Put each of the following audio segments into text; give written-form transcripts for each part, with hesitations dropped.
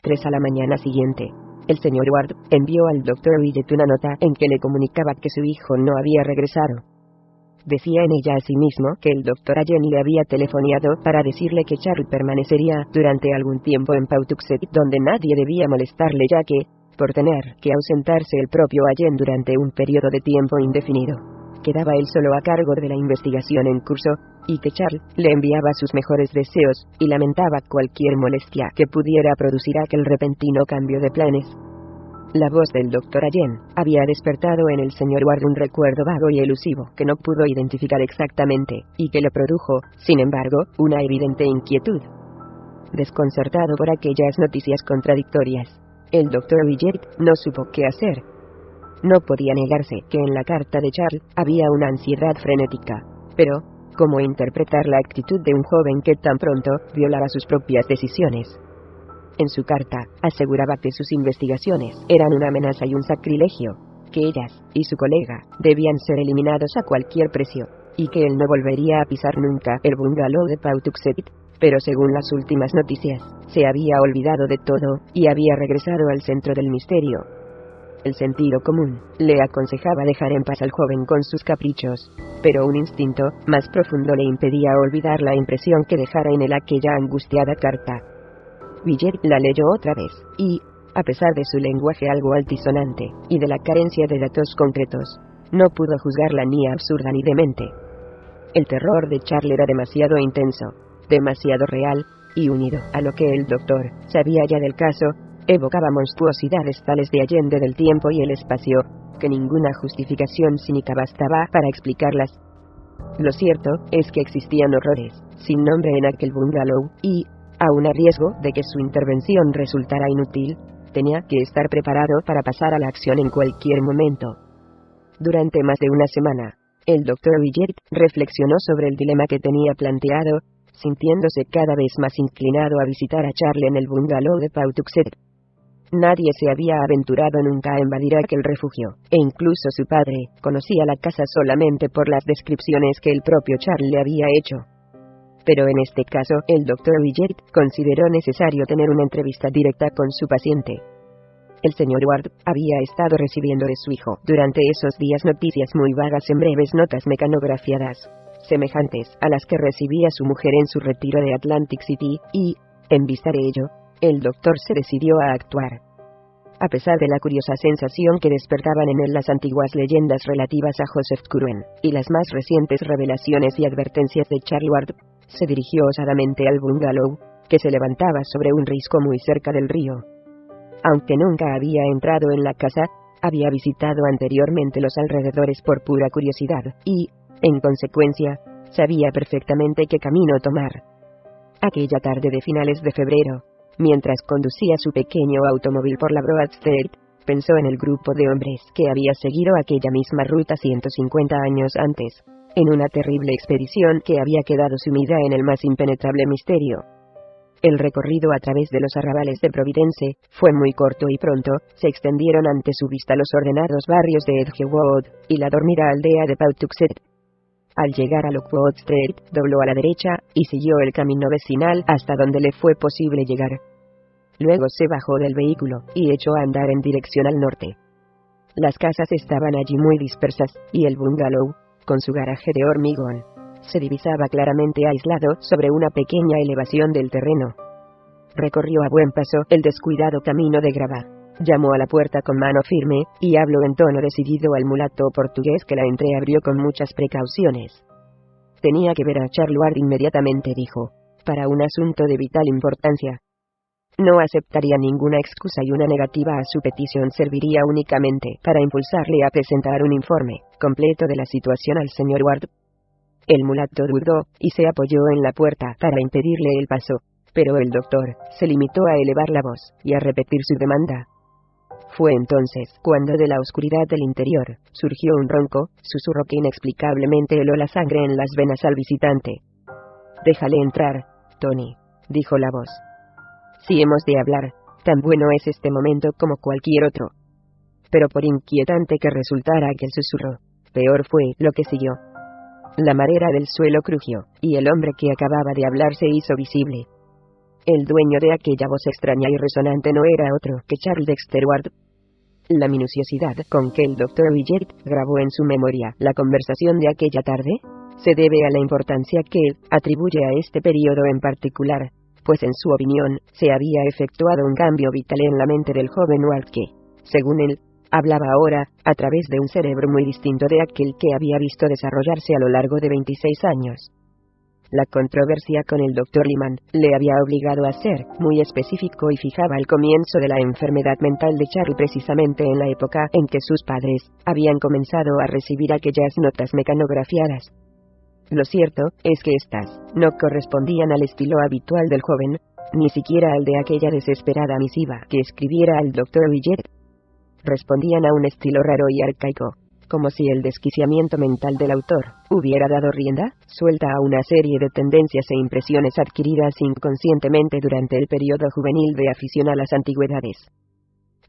3 a la mañana siguiente, el señor Ward envió al Dr. Willett una nota en que le comunicaba que su hijo no había regresado. Decía en ella asimismo que el Dr. Allen le había telefoneado para decirle que Charles permanecería durante algún tiempo en Pawtuxet, donde nadie debía molestarle, ya que, por tener que ausentarse el propio Allen durante un periodo de tiempo indefinido, quedaba él solo a cargo de la investigación en curso, y que Charles le enviaba sus mejores deseos, y lamentaba cualquier molestia que pudiera producir aquel repentino cambio de planes. La voz del Dr. Allen había despertado en el señor Ward un recuerdo vago y elusivo que no pudo identificar exactamente, y que le produjo, sin embargo, una evidente inquietud. Desconcertado por aquellas noticias contradictorias, el Dr. Willett no supo qué hacer. No podía negarse que en la carta de Charles había una ansiedad frenética, pero ¿cómo interpretar la actitud de un joven que tan pronto violara sus propias decisiones? En su carta, aseguraba que sus investigaciones eran una amenaza y un sacrilegio, que ellas y su colega debían ser eliminados a cualquier precio, y que él no volvería a pisar nunca el bungalow de Pawtuxet, pero según las últimas noticias, se había olvidado de todo, y había regresado al centro del misterio. El sentido común le aconsejaba dejar en paz al joven con sus caprichos, pero un instinto más profundo le impedía olvidar la impresión que dejara en él aquella angustiada carta. Willett la leyó otra vez, y, a pesar de su lenguaje algo altisonante, y de la carencia de datos concretos, no pudo juzgarla ni absurda ni demente. El terror de Charles era demasiado intenso, demasiado real, y unido a lo que el doctor sabía ya del caso, evocaba monstruosidades tales de allende del tiempo y el espacio, que ninguna justificación cínica bastaba para explicarlas. Lo cierto es que existían horrores sin nombre en aquel bungalow, y, aun a riesgo de que su intervención resultara inútil, tenía que estar preparado para pasar a la acción en cualquier momento. Durante más de una semana, el Dr. Willett reflexionó sobre el dilema que tenía planteado, sintiéndose cada vez más inclinado a visitar a Charlie en el bungalow de Pawtuxet. Nadie se había aventurado nunca a invadir aquel refugio, e incluso su padre conocía la casa solamente por las descripciones que el propio Charlie le había hecho. Pero en este caso, el Dr. Willett consideró necesario tener una entrevista directa con su paciente. El señor Ward había estado recibiendo de su hijo durante esos días noticias muy vagas en breves notas mecanografiadas, semejantes a las que recibía su mujer en su retiro de Atlantic City, y, en vista de ello, el doctor se decidió a actuar. A pesar de la curiosa sensación que despertaban en él las antiguas leyendas relativas a Joseph Curwen, y las más recientes revelaciones y advertencias de Charles Ward, se dirigió osadamente al bungalow, que se levantaba sobre un risco muy cerca del río. Aunque nunca había entrado en la casa, había visitado anteriormente los alrededores por pura curiosidad, y, en consecuencia, sabía perfectamente qué camino tomar. Aquella tarde de finales de febrero, mientras conducía su pequeño automóvil por la Broad Street, pensó en el grupo de hombres que había seguido aquella misma ruta 150 años antes, en una terrible expedición que había quedado sumida en el más impenetrable misterio. El recorrido a través de los arrabales de Providence fue muy corto y pronto se extendieron ante su vista los ordenados barrios de Edgewood y la dormida aldea de Pawtuxet. Al llegar a Lockwood Street, dobló a la derecha y siguió el camino vecinal hasta donde le fue posible llegar. Luego se bajó del vehículo y echó a andar en dirección al norte. Las casas estaban allí muy dispersas, y el bungalow, con su garaje de hormigón, se divisaba claramente aislado sobre una pequeña elevación del terreno. Recorrió a buen paso el descuidado camino de grava, llamó a la puerta con mano firme, y habló en tono decidido al mulato portugués que la entreabrió con muchas precauciones. Tenía que ver a Charles Ward inmediatamente, dijo, para un asunto de vital importancia. No aceptaría ninguna excusa y una negativa a su petición serviría únicamente para impulsarle a presentar un informe completo de la situación al señor Ward. El mulato dudó y se apoyó en la puerta para impedirle el paso, pero el doctor se limitó a elevar la voz y a repetir su demanda. Fue entonces cuando de la oscuridad del interior surgió un ronco susurro que inexplicablemente heló la sangre en las venas al visitante. «Déjale entrar, Tony», dijo la voz. «Si hemos de hablar, tan bueno es este momento como cualquier otro». Pero por inquietante que resultara aquel susurro, peor fue lo que siguió. La madera del suelo crujió, y el hombre que acababa de hablar se hizo visible. El dueño de aquella voz extraña y resonante no era otro que Charles Dexter Ward. La minuciosidad con que el Dr. Widget grabó en su memoria la conversación de aquella tarde se debe a la importancia que atribuye a este periodo en particular, pues en su opinión se había efectuado un cambio vital en la mente del joven Ward que, según él, hablaba ahora a través de un cerebro muy distinto de aquel que había visto desarrollarse a lo largo de 26 años. La controversia con el Dr. Lyman le había obligado a ser muy específico y fijaba el comienzo de la enfermedad mental de Charlie precisamente en la época en que sus padres habían comenzado a recibir aquellas notas mecanografiadas. Lo cierto es que éstas no correspondían al estilo habitual del joven, ni siquiera al de aquella desesperada misiva que escribiera al Dr. Widget. Respondían a un estilo raro y arcaico, como si el desquiciamiento mental del autor hubiera dado rienda suelta a una serie de tendencias e impresiones adquiridas inconscientemente durante el periodo juvenil de afición a las antigüedades.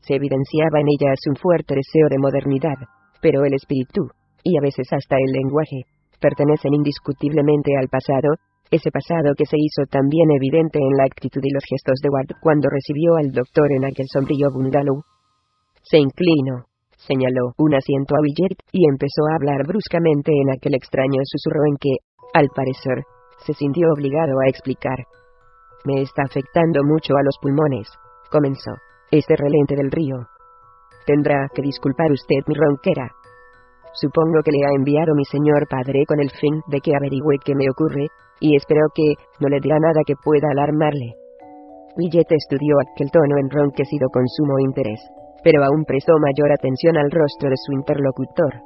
Se evidenciaba en ellas un fuerte deseo de modernidad, pero el espíritu, y a veces hasta el lenguaje, pertenecen indiscutiblemente al pasado, ese pasado que se hizo también evidente en la actitud y los gestos de Ward cuando recibió al doctor en aquel sombrío bungalow. Se inclinó, señaló un asiento a Widget y empezó a hablar bruscamente en aquel extraño susurro en que, al parecer, se sintió obligado a explicar. «Me está afectando mucho a los pulmones», comenzó, «este relente del río. Tendrá que disculpar usted mi ronquera. Supongo que le ha enviado mi señor padre con el fin de que averigüe qué me ocurre, y espero que no le dirá nada que pueda alarmarle». Widget estudió aquel tono enronquecido con sumo interés, pero aún prestó mayor atención al rostro de su interlocutor.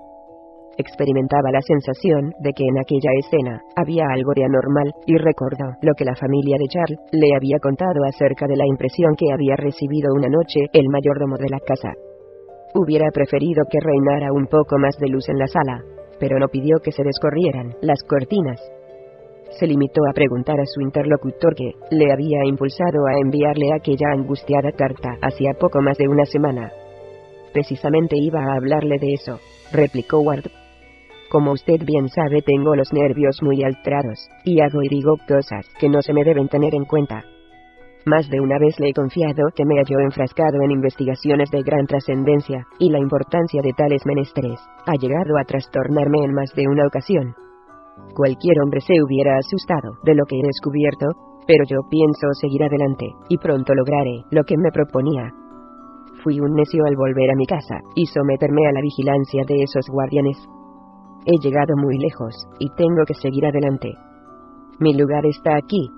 Experimentaba la sensación de que en aquella escena había algo de anormal, y recordó lo que la familia de Charles le había contado acerca de la impresión que había recibido una noche el mayordomo de la casa. Hubiera preferido que reinara un poco más de luz en la sala, pero no pidió que se descorrieran las cortinas. Se limitó a preguntar a su interlocutor qué le había impulsado a enviarle aquella angustiada carta hacía poco más de una semana. «Precisamente iba a hablarle de eso», replicó Ward. «Como usted bien sabe, tengo los nervios muy alterados, y hago y digo cosas que no se me deben tener en cuenta. Más de una vez le he confiado que me hallo enfrascado en investigaciones de gran trascendencia, y la importancia de tales menesteres ha llegado a trastornarme en más de una ocasión. Cualquier hombre se hubiera asustado de lo que he descubierto, pero yo pienso seguir adelante, y pronto lograré lo que me proponía. Fui un necio al volver a mi casa, y someterme a la vigilancia de esos guardianes. He llegado muy lejos, y tengo que seguir adelante. Mi lugar está aquí.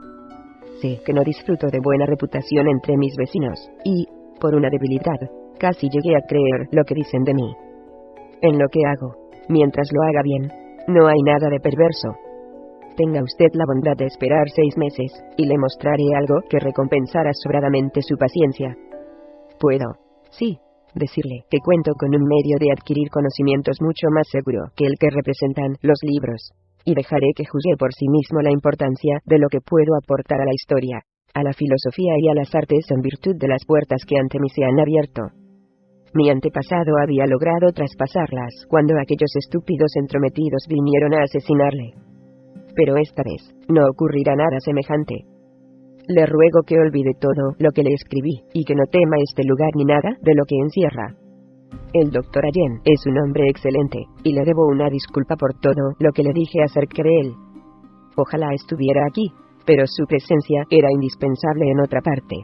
Sé que no disfruto de buena reputación entre mis vecinos, y, por una debilidad, casi llegué a creer lo que dicen de mí. En lo que hago, mientras lo haga bien, no hay nada de perverso. Tenga usted la bondad de esperar 6 meses, y le mostraré algo que recompensará sobradamente su paciencia. Puedo, sí, decirle que cuento con un medio de adquirir conocimientos mucho más seguro que el que representan los libros, y dejaré que juzgue por sí mismo la importancia de lo que puedo aportar a la historia, a la filosofía y a las artes en virtud de las puertas que ante mí se han abierto. Mi antepasado había logrado traspasarlas cuando aquellos estúpidos entrometidos vinieron a asesinarle. Pero esta vez no ocurrirá nada semejante. Le ruego que olvide todo lo que le escribí, y que no tema este lugar ni nada de lo que encierra. El Dr. Allen es un hombre excelente, y le debo una disculpa por todo lo que le dije acerca de él. Ojalá estuviera aquí, pero su presencia era indispensable en otra parte.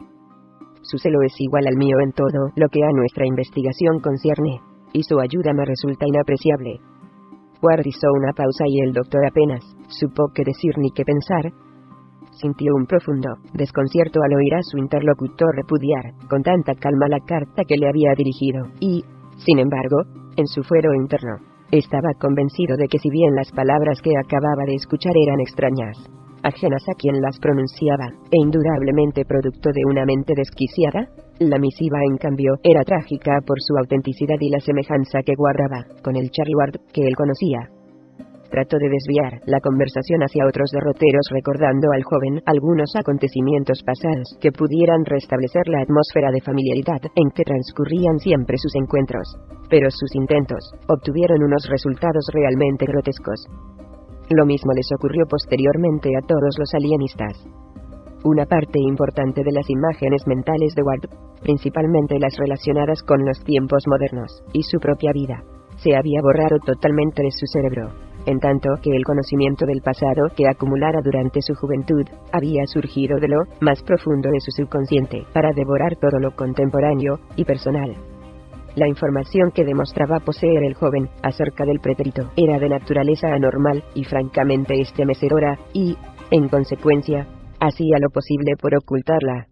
Su celo es igual al mío en todo lo que a nuestra investigación concierne, y su ayuda me resulta inapreciable». Ward hizo una pausa y el doctor apenas supo qué decir ni qué pensar. Sintió un profundo desconcierto al oír a su interlocutor repudiar con tanta calma la carta que le había dirigido, y, sin embargo, en su fuero interno, estaba convencido de que si bien las palabras que acababa de escuchar eran extrañas, ajenas a quien las pronunciaba, e indudablemente producto de una mente desquiciada, la misiva en cambio era trágica por su autenticidad y la semejanza que guardaba con el Charlie Ward que él conocía. Trató de desviar la conversación hacia otros derroteros recordando al joven algunos acontecimientos pasados que pudieran restablecer la atmósfera de familiaridad en que transcurrían siempre sus encuentros, pero sus intentos obtuvieron unos resultados realmente grotescos. Lo mismo les ocurrió posteriormente a todos los alienistas. Una parte importante de las imágenes mentales de Ward, principalmente las relacionadas con los tiempos modernos y su propia vida, se había borrado totalmente de su cerebro, en tanto que el conocimiento del pasado que acumulara durante su juventud había surgido de lo más profundo de su subconsciente para devorar todo lo contemporáneo y personal. La información que demostraba poseer el joven acerca del pretérito era de naturaleza anormal y francamente estremecedora, y, en consecuencia, hacía lo posible por ocultarla.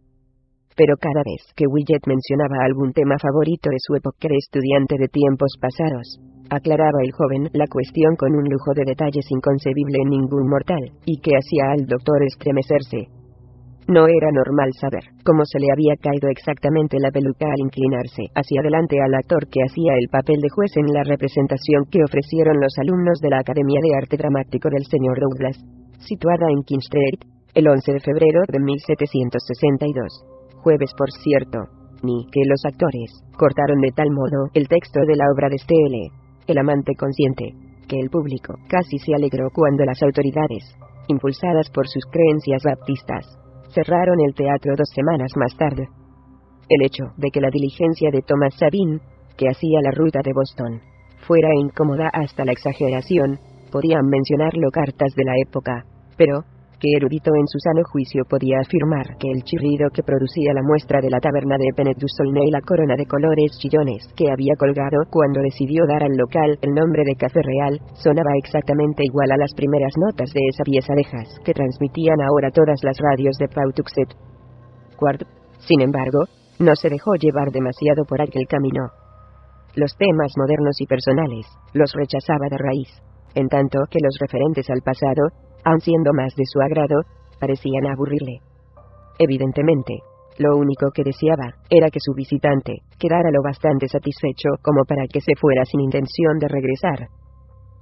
Pero cada vez que Widget mencionaba algún tema favorito de su época de estudiante de tiempos pasados, aclaraba el joven la cuestión con un lujo de detalles inconcebible en ningún mortal, y que hacía al doctor estremecerse. No era normal saber cómo se le había caído exactamente la peluca al inclinarse hacia adelante al actor que hacía el papel de juez en la representación que ofrecieron los alumnos de la Academia de Arte Dramático del Sr. Douglas, situada en King Street, el 11 de febrero de 1762. Jueves, por cierto, ni que los actores cortaron de tal modo el texto de la obra de Steele, el amante consciente, que el público casi se alegró cuando las autoridades, impulsadas por sus creencias baptistas, cerraron el teatro 2 semanas más tarde. El hecho de que la diligencia de Thomas Sabine, que hacía la ruta de Boston, fuera incómoda hasta la exageración, podían mencionarlo cartas de la época, pero ¿qué erudito en su sano juicio podía afirmar que el chirrido que producía la muestra de la taberna de Penet du Saulnay y la corona de colores chillones que había colgado cuando decidió dar al local el nombre de Café Real, sonaba exactamente igual a las primeras notas de esa pieza de jazz que transmitían ahora todas las radios de Pawtuxet? Ward, sin embargo, no se dejó llevar demasiado por aquel camino. Los temas modernos y personales los rechazaba de raíz, en tanto que los referentes al pasado, aun siendo más de su agrado, parecían aburrirle. Evidentemente, lo único que deseaba era que su visitante quedara lo bastante satisfecho como para que se fuera sin intención de regresar.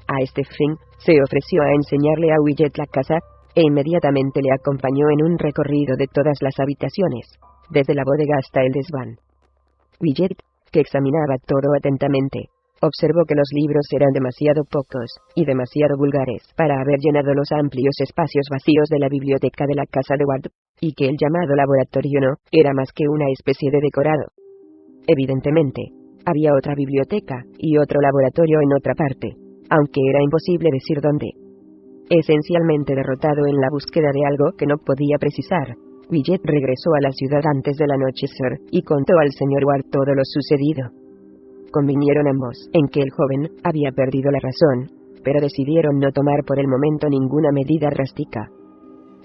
A este fin, se ofreció a enseñarle a Widget la casa, e inmediatamente le acompañó en un recorrido de todas las habitaciones, desde la bodega hasta el desván. Widget, que examinaba todo atentamente, observó que los libros eran demasiado pocos y demasiado vulgares para haber llenado los amplios espacios vacíos de la biblioteca de la casa de Ward, y que el llamado laboratorio no era más que una especie de decorado. Evidentemente, había otra biblioteca y otro laboratorio en otra parte, aunque era imposible decir dónde. Esencialmente derrotado en la búsqueda de algo que no podía precisar, Widget regresó a la ciudad antes del anochecer y contó al señor Ward todo lo sucedido. Convinieron ambos en que el joven había perdido la razón, pero decidieron no tomar por el momento ninguna medida drástica.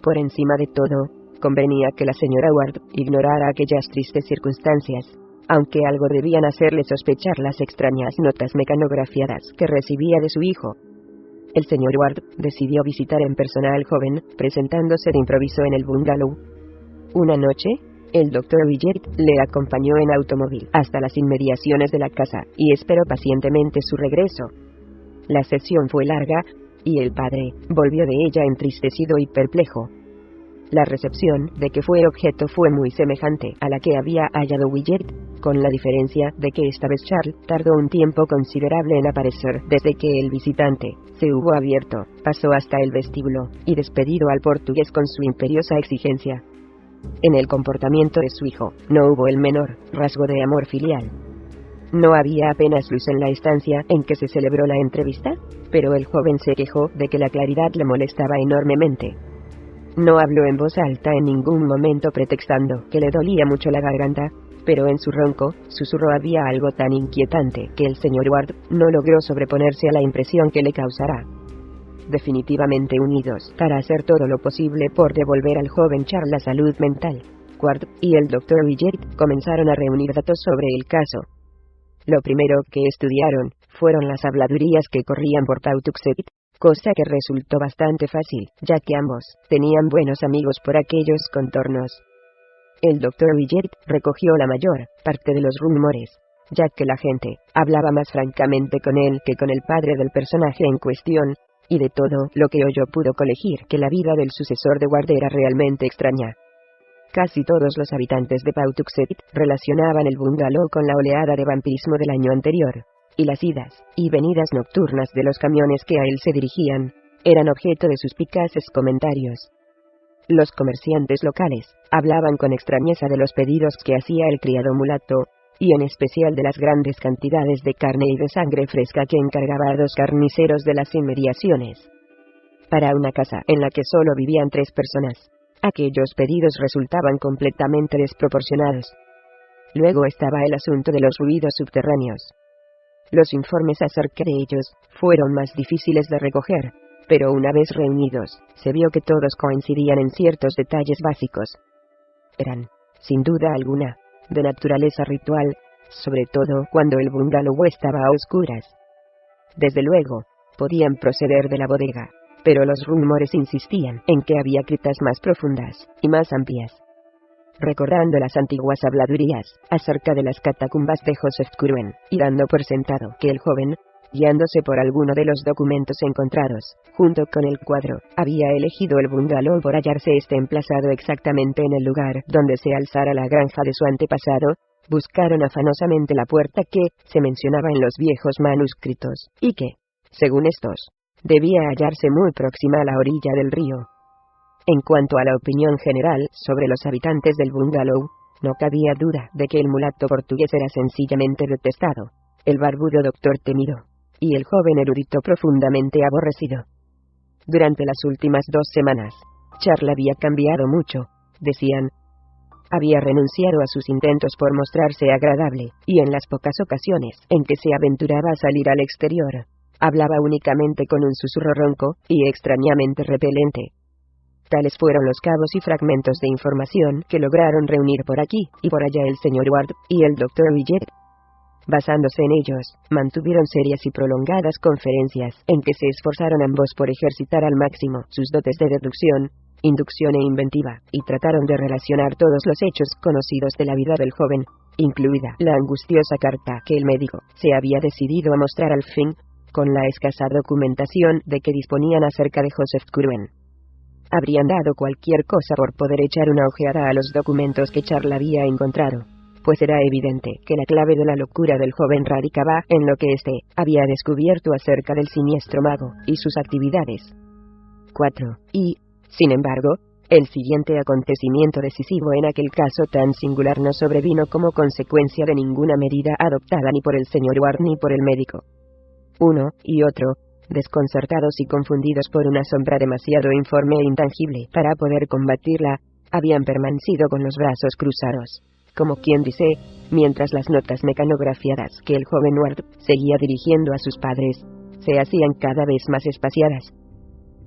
Por encima de todo, convenía que la señora Ward ignorara aquellas tristes circunstancias, aunque algo debían hacerle sospechar las extrañas notas mecanografiadas que recibía de su hijo. El señor Ward decidió visitar en persona al joven, presentándose de improviso en el bungalow. Una noche, el Dr. Widget le acompañó en automóvil hasta las inmediaciones de la casa y esperó pacientemente su regreso. La sesión fue larga, y el padre volvió de ella entristecido y perplejo. La recepción de que fue objeto fue muy semejante a la que había hallado Widget, con la diferencia de que esta vez Charles tardó un tiempo considerable en aparecer. Desde que el visitante se hubo abierto, pasó hasta el vestíbulo y despedido al portugués con su imperiosa exigencia. En el comportamiento de su hijo no hubo el menor rasgo de amor filial. No había apenas luz en la estancia en que se celebró la entrevista, pero el joven se quejó de que la claridad le molestaba enormemente. No habló en voz alta en ningún momento pretextando que le dolía mucho la garganta, pero en su ronco susurro había algo tan inquietante que el señor Ward no logró sobreponerse a la impresión que le causara. Definitivamente unidos para hacer todo lo posible por devolver al joven Charles la salud mental, Ward y el Dr. Widget comenzaron a reunir datos sobre el caso. Lo primero que estudiaron fueron las habladurías que corrían por Pawtuxet, cosa que resultó bastante fácil, ya que ambos tenían buenos amigos por aquellos contornos. El Dr. Widget recogió la mayor parte de los rumores, ya que la gente hablaba más francamente con él que con el padre del personaje en cuestión, y de todo lo que oyó pudo colegir que la vida del sucesor de Ward era realmente extraña. Casi todos los habitantes de Pawtuxet relacionaban el bungalow con la oleada de vampirismo del año anterior, y las idas y venidas nocturnas de los camiones que a él se dirigían eran objeto de suspicaces comentarios. Los comerciantes locales hablaban con extrañeza de los pedidos que hacía el criado mulato, y en especial de las grandes cantidades de carne y de sangre fresca que encargaba a 2 carniceros de las inmediaciones. Para una casa en la que solo vivían 3 personas, aquellos pedidos resultaban completamente desproporcionados. Luego estaba el asunto de los ruidos subterráneos. Los informes acerca de ellos fueron más difíciles de recoger, pero una vez reunidos, se vio que todos coincidían en ciertos detalles básicos. Eran, sin duda alguna, de naturaleza ritual, sobre todo cuando el bungalow estaba a oscuras. Desde luego, podían proceder de la bodega, pero los rumores insistían en que había criptas más profundas y más amplias. Recordando las antiguas habladurías acerca de las catacumbas de Joseph Curwen, y dando por sentado que el joven, guiándose por alguno de los documentos encontrados, junto con el cuadro, había elegido el bungalow por hallarse emplazado exactamente en el lugar donde se alzara la granja de su antepasado, buscaron afanosamente la puerta que se mencionaba en los viejos manuscritos, y que, según estos, debía hallarse muy próxima a la orilla del río. En cuanto a la opinión general sobre los habitantes del bungalow, no cabía duda de que el mulato portugués era sencillamente detestado, el barbudo doctor temido, y el joven erudito profundamente aborrecido. Durante las últimas 2 semanas, Charles había cambiado mucho, decían. Había renunciado a sus intentos por mostrarse agradable, y en las pocas ocasiones en que se aventuraba a salir al exterior, hablaba únicamente con un susurro ronco y extrañamente repelente. Tales fueron los cabos y fragmentos de información que lograron reunir por aquí y por allá el señor Ward y el doctor Willett. Basándose en ellos, mantuvieron serias y prolongadas conferencias en que se esforzaron ambos por ejercitar al máximo sus dotes de deducción, inducción e inventiva, y trataron de relacionar todos los hechos conocidos de la vida del joven, incluida la angustiosa carta que el médico se había decidido a mostrar al fin, con la escasa documentación de que disponían acerca de Joseph Curwen. Habrían dado cualquier cosa por poder echar una ojeada a los documentos que Charles había encontrado, pues era evidente que la clave de la locura del joven radicaba en lo que éste había descubierto acerca del siniestro mago y sus actividades. 4. Y, sin embargo, el siguiente acontecimiento decisivo en aquel caso tan singular no sobrevino como consecuencia de ninguna medida adoptada ni por el señor Ward ni por el médico. Uno y otro, desconcertados y confundidos por una sombra demasiado informe e intangible para poder combatirla, habían permanecido con los brazos cruzados, como quien dice, mientras las notas mecanografiadas que el joven Ward seguía dirigiendo a sus padres se hacían cada vez más espaciadas.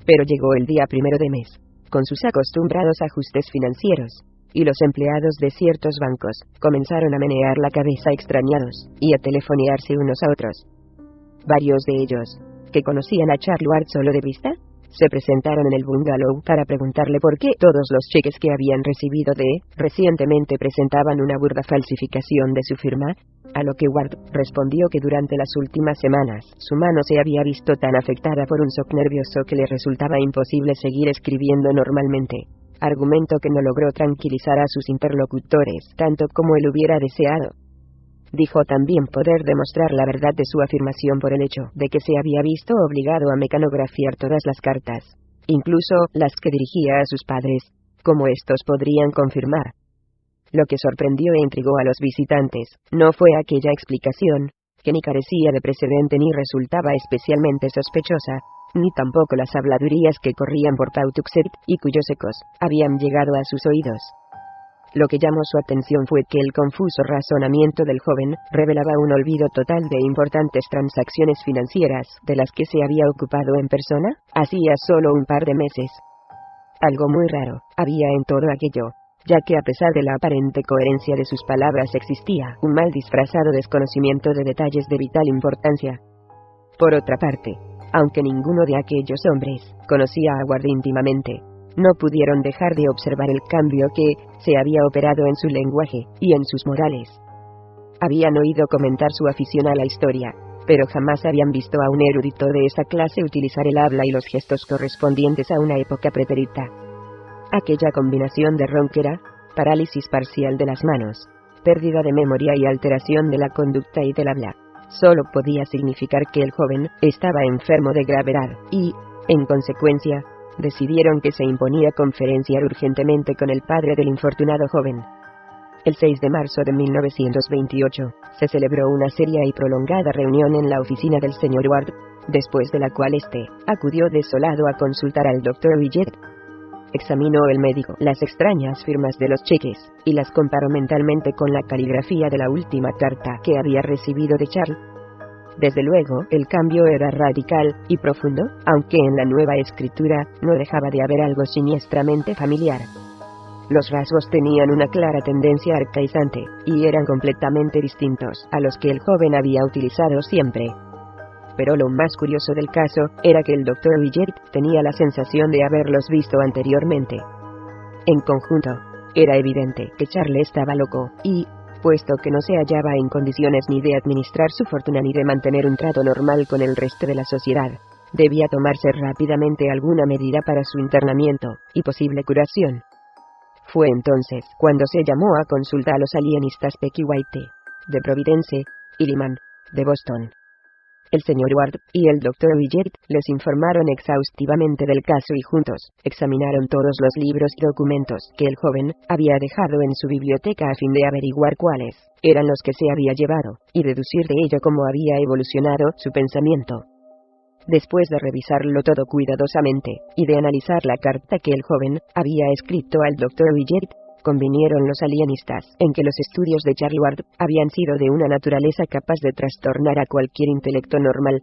Pero llegó el día 1 de mes, con sus acostumbrados ajustes financieros, y los empleados de ciertos bancos comenzaron a menear la cabeza extrañados y a telefonearse unos a otros. Varios de ellos, que conocían a Charles Ward solo de vista, se presentaron en el bungalow para preguntarle por qué todos los cheques que habían recibido recientemente presentaban una burda falsificación de su firma, a lo que Ward respondió que durante las últimas semanas su mano se había visto tan afectada por un shock nervioso que le resultaba imposible seguir escribiendo normalmente, argumento que no logró tranquilizar a sus interlocutores tanto como él hubiera deseado. Dijo también poder demostrar la verdad de su afirmación por el hecho de que se había visto obligado a mecanografiar todas las cartas, incluso las que dirigía a sus padres, como estos podrían confirmar. Lo que sorprendió e intrigó a los visitantes no fue aquella explicación, que ni carecía de precedente ni resultaba especialmente sospechosa, ni tampoco las habladurías que corrían por Pawtuxet y cuyos ecos habían llegado a sus oídos. Lo que llamó su atención fue que el confuso razonamiento del joven revelaba un olvido total de importantes transacciones financieras de las que se había ocupado en persona hacía solo un par de meses. Algo muy raro había en todo aquello, ya que a pesar de la aparente coherencia de sus palabras existía un mal disfrazado desconocimiento de detalles de vital importancia. Por otra parte, aunque ninguno de aquellos hombres conocía a Ward íntimamente, no pudieron dejar de observar el cambio que se había operado en su lenguaje y en sus modales. Habían oído comentar su afición a la historia, pero jamás habían visto a un erudito de esa clase utilizar el habla y los gestos correspondientes a una época pretérita. Aquella combinación de ronquera, parálisis parcial de las manos, pérdida de memoria y alteración de la conducta y del habla, solo podía significar que el joven estaba enfermo de gravedad y, en consecuencia, decidieron que se imponía conferenciar urgentemente con el padre del infortunado joven. El 6 de marzo de 1928, se celebró una seria y prolongada reunión en la oficina del señor Ward, después de la cual acudió desolado a consultar al Dr. Widget. Examinó el médico las extrañas firmas de los cheques, y las comparó mentalmente con la caligrafía de la última carta que había recibido de Charles. Desde luego, el cambio era radical y profundo, aunque en la nueva escritura no dejaba de haber algo siniestramente familiar. Los rasgos tenían una clara tendencia arcaizante, y eran completamente distintos a los que el joven había utilizado siempre. Pero lo más curioso del caso era que el Dr. Widget tenía la sensación de haberlos visto anteriormente. En conjunto, era evidente que Charles estaba loco, y, puesto que no se hallaba en condiciones ni de administrar su fortuna ni de mantener un trato normal con el resto de la sociedad, debía tomarse rápidamente alguna medida para su internamiento y posible curación. Fue entonces cuando se llamó a consulta a los alienistas Pecky White, de Providence, y Lyman, de Boston. El señor Ward y el Dr. Widget les informaron exhaustivamente del caso y juntos examinaron todos los libros y documentos que el joven había dejado en su biblioteca a fin de averiguar cuáles eran los que se había llevado, y deducir de ello cómo había evolucionado su pensamiento. Después de revisarlo todo cuidadosamente, y de analizar la carta que el joven había escrito al Dr. Widget, convinieron los alienistas en que los estudios de Charles Ward habían sido de una naturaleza capaz de trastornar a cualquier intelecto normal.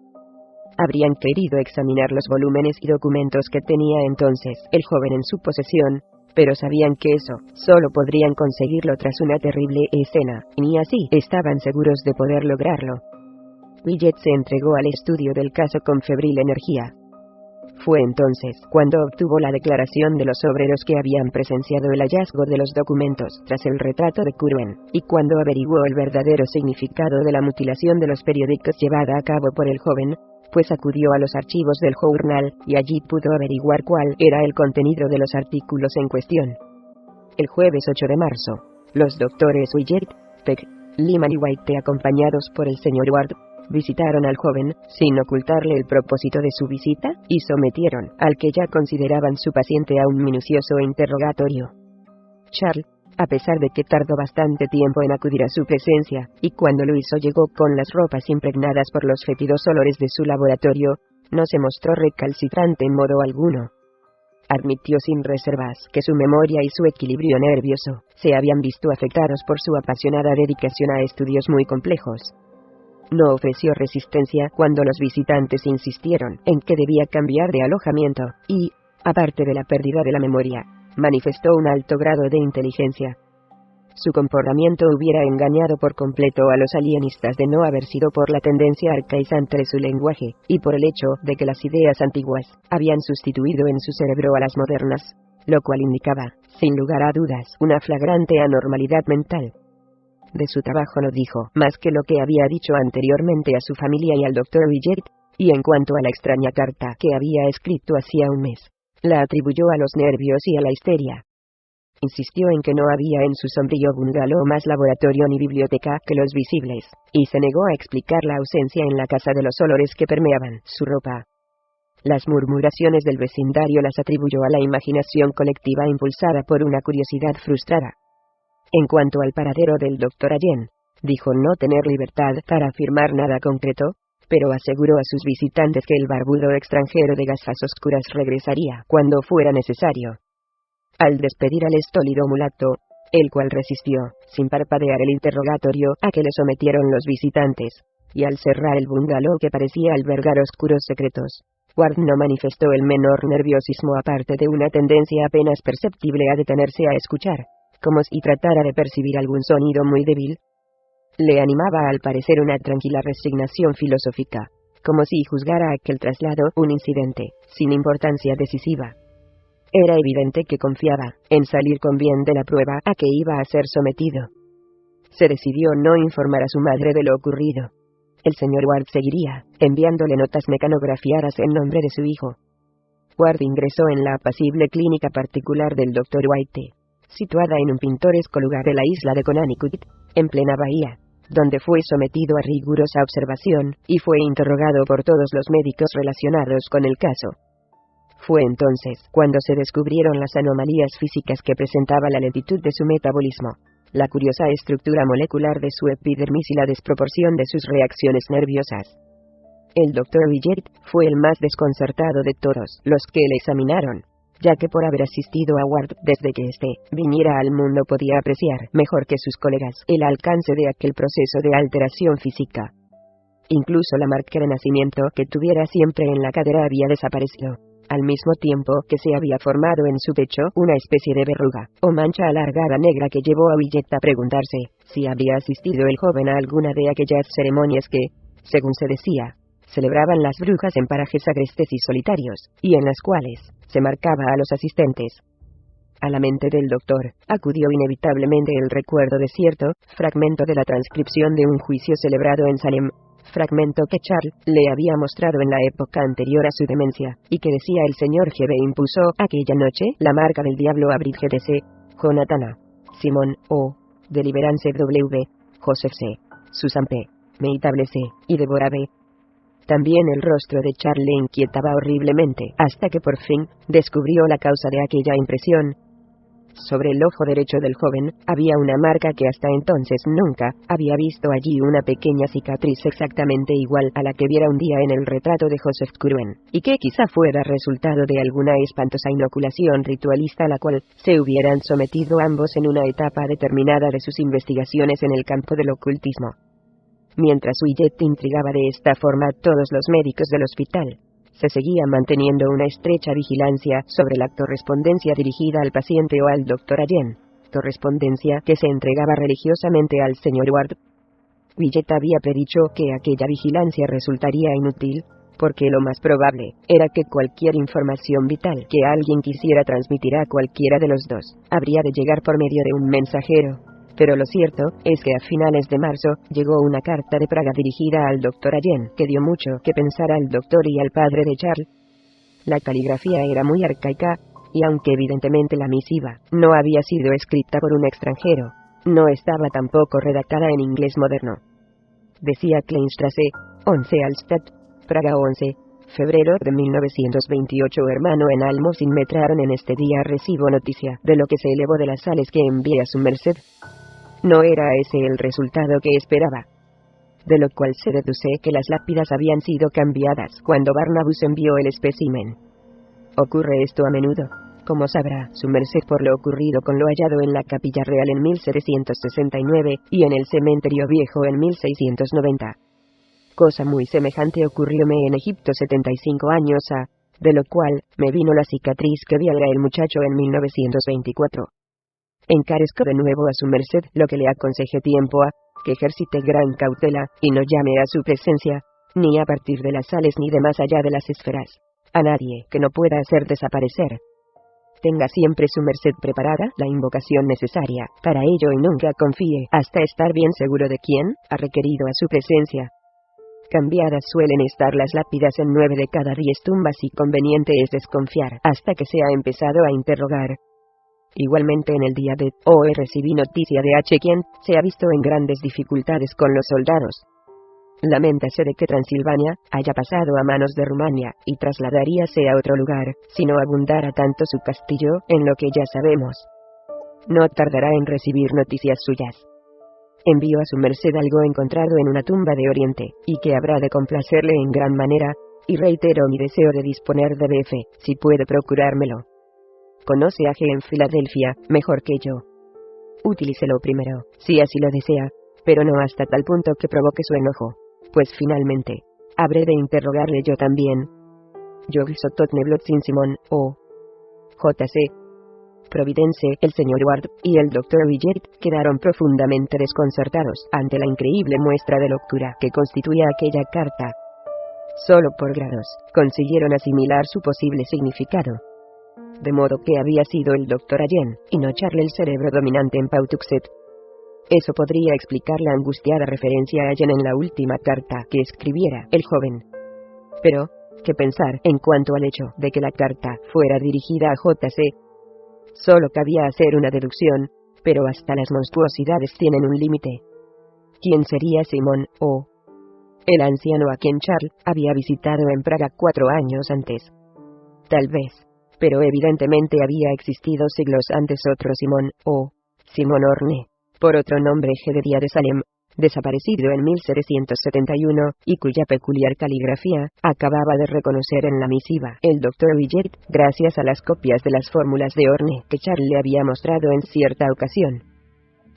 Habrían querido examinar los volúmenes y documentos que tenía entonces el joven en su posesión, pero sabían que eso solo podrían conseguirlo tras una terrible escena, y ni así estaban seguros de poder lograrlo. Widget se entregó al estudio del caso con febril energía. Fue entonces cuando obtuvo la declaración de los obreros que habían presenciado el hallazgo de los documentos tras el retrato de Curwen, y cuando averiguó el verdadero significado de la mutilación de los periódicos llevada a cabo por el joven, pues acudió a los archivos del journal, y allí pudo averiguar cuál era el contenido de los artículos en cuestión. El jueves 8 de marzo, los doctores Widget, Peck, Lyman y White, acompañados por el señor Ward, visitaron al joven, sin ocultarle el propósito de su visita, y sometieron al que ya consideraban su paciente a un minucioso interrogatorio. Charles, a pesar de que tardó bastante tiempo en acudir a su presencia, y cuando lo hizo llegó con las ropas impregnadas por los fétidos olores de su laboratorio, no se mostró recalcitrante en modo alguno. Admitió sin reservas que su memoria y su equilibrio nervioso se habían visto afectados por su apasionada dedicación a estudios muy complejos. No ofreció resistencia cuando los visitantes insistieron en que debía cambiar de alojamiento, y, aparte de la pérdida de la memoria, manifestó un alto grado de inteligencia. Su comportamiento hubiera engañado por completo a los alienistas de no haber sido por la tendencia arcaizante de su lenguaje, y por el hecho de que las ideas antiguas habían sustituido en su cerebro a las modernas, lo cual indicaba, sin lugar a dudas, una flagrante anormalidad mental. De su trabajo no dijo más que lo que había dicho anteriormente a su familia y al Dr. Widget, y en cuanto a la extraña carta que había escrito hacía un mes, la atribuyó a los nervios y a la histeria. Insistió en que no había en su sombrío bungalow más laboratorio ni biblioteca que los visibles, y se negó a explicar la ausencia en la casa de los olores que permeaban su ropa. Las murmuraciones del vecindario las atribuyó a la imaginación colectiva impulsada por una curiosidad frustrada. En cuanto al paradero del Dr. Allen, dijo no tener libertad para afirmar nada concreto, pero aseguró a sus visitantes que el barbudo extranjero de gafas oscuras regresaría cuando fuera necesario. Al despedir al estólido mulato, el cual resistió, sin parpadear, el interrogatorio a que le sometieron los visitantes, y al cerrar el bungalow que parecía albergar oscuros secretos, Ward no manifestó el menor nerviosismo aparte de una tendencia apenas perceptible a detenerse a escuchar, como si tratara de percibir algún sonido muy débil. Le animaba al parecer una tranquila resignación filosófica, como si juzgara aquel traslado un incidente, sin importancia decisiva. Era evidente que confiaba en salir con bien de la prueba a que iba a ser sometido. Se decidió no informar a su madre de lo ocurrido. El señor Ward seguiría enviándole notas mecanografiadas en nombre de su hijo. Ward ingresó en la apacible clínica particular del Dr. White, situada en un pintoresco lugar de la isla de Connecticut, en plena bahía, donde fue sometido a rigurosa observación y fue interrogado por todos los médicos relacionados con el caso. Fue entonces cuando se descubrieron las anomalías físicas que presentaba la lentitud de su metabolismo, la curiosa estructura molecular de su epidermis y la desproporción de sus reacciones nerviosas. El Dr. Widget fue el más desconcertado de todos los que le examinaron, ya que por haber asistido a Ward desde que éste viniera al mundo podía apreciar mejor que sus colegas el alcance de aquel proceso de alteración física. Incluso la marca de nacimiento que tuviera siempre en la cadera había desaparecido, al mismo tiempo que se había formado en su pecho una especie de verruga o mancha alargada negra que llevó a Widget a preguntarse si había asistido el joven a alguna de aquellas ceremonias que, según se decía, celebraban las brujas en parajes agrestes y solitarios, y en las cuales se marcaba a los asistentes. A la mente del doctor acudió inevitablemente el recuerdo de cierto fragmento de la transcripción de un juicio celebrado en Salem, fragmento que Charles le había mostrado en la época anterior a su demencia, y que decía: el señor G.B. impuso aquella noche la marca del diablo a Bridget C., Jonathana, Simon O., Deliverance W., Joseph C., Susan P., Meitable C. y Deborah B. También el rostro de Charles le inquietaba horriblemente, hasta que por fin descubrió la causa de aquella impresión. Sobre el ojo derecho del joven había una marca que hasta entonces nunca había visto allí, una pequeña cicatriz exactamente igual a la que viera un día en el retrato de Joseph Curwen, y que quizá fuera resultado de alguna espantosa inoculación ritualista a la cual se hubieran sometido ambos en una etapa determinada de sus investigaciones en el campo del ocultismo. Mientras Widget intrigaba de esta forma a todos los médicos del hospital, se seguía manteniendo una estrecha vigilancia sobre la correspondencia dirigida al paciente o al Dr. Allen, correspondencia que se entregaba religiosamente al señor Ward. Widget había predicho que aquella vigilancia resultaría inútil, porque lo más probable era que cualquier información vital que alguien quisiera transmitir a cualquiera de los dos habría de llegar por medio de un mensajero. Pero lo cierto es que a finales de marzo llegó una carta de Praga dirigida al Dr. Allen, que dio mucho que pensar al doctor y al padre de Charles. La caligrafía era muy arcaica, y aunque evidentemente la misiva no había sido escrita por un extranjero, no estaba tampoco redactada en inglés moderno. Decía: Kleinstrasse, 11 Altstadt, Praga 11, febrero de 1928. Hermano, en Almocin me trajeron en este día, recibo noticia de lo que se elevó de las sales que envié a su merced. No era ese el resultado que esperaba, de lo cual se deduce que las lápidas habían sido cambiadas cuando Barnabas envió el espécimen. Ocurre esto a menudo, como sabrá su merced por lo ocurrido con lo hallado en la Capilla Real en 1769 y en el Cementerio Viejo en 1690. Cosa muy semejante ocurrióme en Egipto 75 años ha, de lo cual me vino la cicatriz que viera el muchacho en 1924. Encarezco de nuevo a su merced lo que le aconsejé tiempo a, que ejercite gran cautela, y no llame a su presencia, ni a partir de las sales ni de más allá de las esferas, a nadie que no pueda hacer desaparecer. Tenga siempre su merced preparada la invocación necesaria para ello, y nunca confíe hasta estar bien seguro de quién ha requerido a su presencia. Cambiadas suelen estar las lápidas en 9 de cada 10 tumbas, y conveniente es desconfiar hasta que se ha empezado a interrogar. Igualmente en el día de hoy recibí noticia de H. quien se ha visto en grandes dificultades con los soldados. Laméntase de que Transilvania haya pasado a manos de Rumania, y trasladaríase a otro lugar, si no abundara tanto su castillo en lo que ya sabemos. No tardará en recibir noticias suyas. Envío a su merced algo encontrado en una tumba de Oriente, y que habrá de complacerle en gran manera, y reitero mi deseo de disponer de BF, si puede procurármelo. Conoce a G. en Filadelfia, mejor que yo. Utilícelo primero, si así lo desea, pero no hasta tal punto que provoque su enojo, pues finalmente habré de interrogarle yo también. Yo Sototneblot Simon, O. J.C. Providence, el señor Ward y el Dr. Widget quedaron profundamente desconcertados ante la increíble muestra de locura que constituía aquella carta. Solo por grados consiguieron asimilar su posible significado. De modo que había sido el Dr. Allen, y no Charles, el cerebro dominante en Pawtuxet. Eso podría explicar la angustiada referencia a Allen en la última carta que escribiera el joven. Pero, ¿qué pensar en cuanto al hecho de que la carta fuera dirigida a J.C.? Solo cabía hacer una deducción, pero hasta las monstruosidades tienen un límite. ¿Quién sería Simón O.? El anciano a quien Charles había visitado en Praga 4 años antes. Tal vez. Pero evidentemente había existido siglos antes otro Simón, o Simón Orne, por otro nombre Jedediah de Salem, desaparecido en 1771, y cuya peculiar caligrafía acababa de reconocer en la misiva el Dr. Willett, gracias a las copias de las fórmulas de Orne que Charles le había mostrado en cierta ocasión.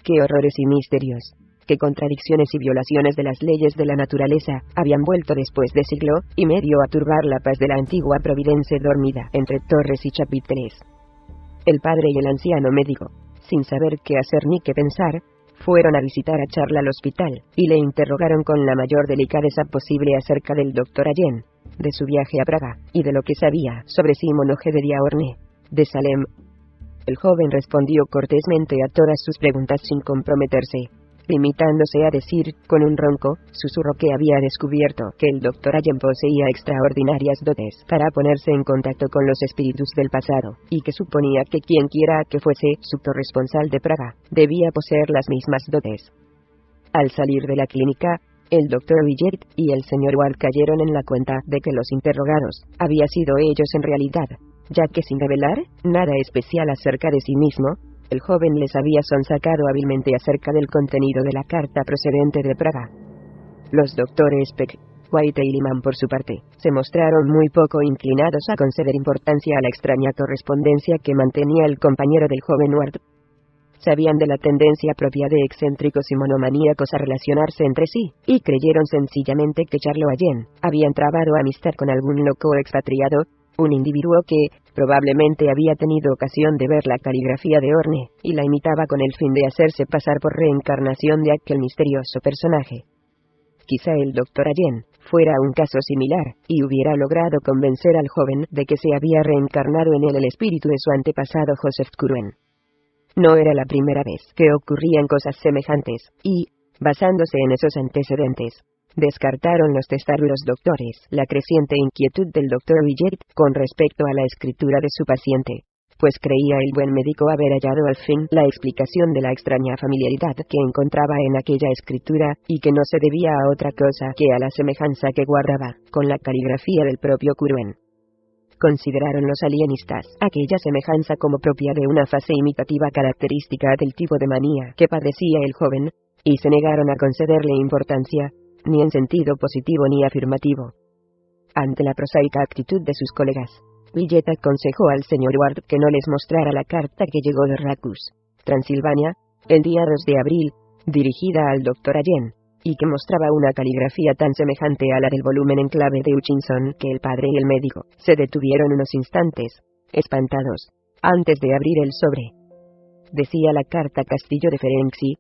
¡Qué horrores y misterios! ¡Qué contradicciones y violaciones de las leyes de la naturaleza habían vuelto después de siglo y medio a turbar la paz de la antigua Providence dormida entre torres y chapiteles! El padre y el anciano médico, sin saber qué hacer ni qué pensar, fueron a visitar a Charles al hospital, y le interrogaron con la mayor delicadeza posible acerca del Dr. Allen, de su viaje a Praga, y de lo que sabía sobre Simón Jedediah Orne, de Salem. El joven respondió cortésmente a todas sus preguntas sin comprometerse, limitándose a decir, con un ronco susurro, que había descubierto que el Dr. Allen poseía extraordinarias dotes para ponerse en contacto con los espíritus del pasado, y que suponía que quienquiera que fuese su corresponsal de Praga, debía poseer las mismas dotes. Al salir de la clínica, el Dr. Willett y el Sr. Ward cayeron en la cuenta de que los interrogados habían sido ellos en realidad, ya que sin revelar nada especial acerca de sí mismo, el joven les había sonsacado hábilmente acerca del contenido de la carta procedente de Praga. Los doctores Peck, White y Lyman, por su parte, se mostraron muy poco inclinados a conceder importancia a la extraña correspondencia que mantenía el compañero del joven Ward. Sabían de la tendencia propia de excéntricos y monomaníacos a relacionarse entre sí, y creyeron sencillamente que Charles Allen había entrabado amistad con algún loco expatriado, un individuo que, probablemente, había tenido ocasión de ver la caligrafía de Orne, y la imitaba con el fin de hacerse pasar por reencarnación de aquel misterioso personaje. Quizá el Dr. Allen fuera un caso similar, y hubiera logrado convencer al joven de que se había reencarnado en él el espíritu de su antepasado Joseph Curwen. No era la primera vez que ocurrían cosas semejantes, y, basándose en esos antecedentes, descartaron los testarudos doctores la creciente inquietud del Dr. Willett con respecto a la escritura de su paciente, pues creía el buen médico haber hallado al fin la explicación de la extraña familiaridad que encontraba en aquella escritura, y que no se debía a otra cosa que a la semejanza que guardaba con la caligrafía del propio Curwen. Consideraron los alienistas aquella semejanza como propia de una fase imitativa característica del tipo de manía que padecía el joven, y se negaron a concederle importancia, ni en sentido positivo ni afirmativo. Ante la prosaica actitud de sus colegas, Willett aconsejó al Sr. Ward que no les mostrara la carta que llegó de Racus, Transilvania, el día 2 de abril, dirigida al Dr. Allen, y que mostraba una caligrafía tan semejante a la del volumen en clave de Hutchinson que el padre y el médico se detuvieron unos instantes, espantados, antes de abrir el sobre. Decía la carta: Castillo de Ferenczi,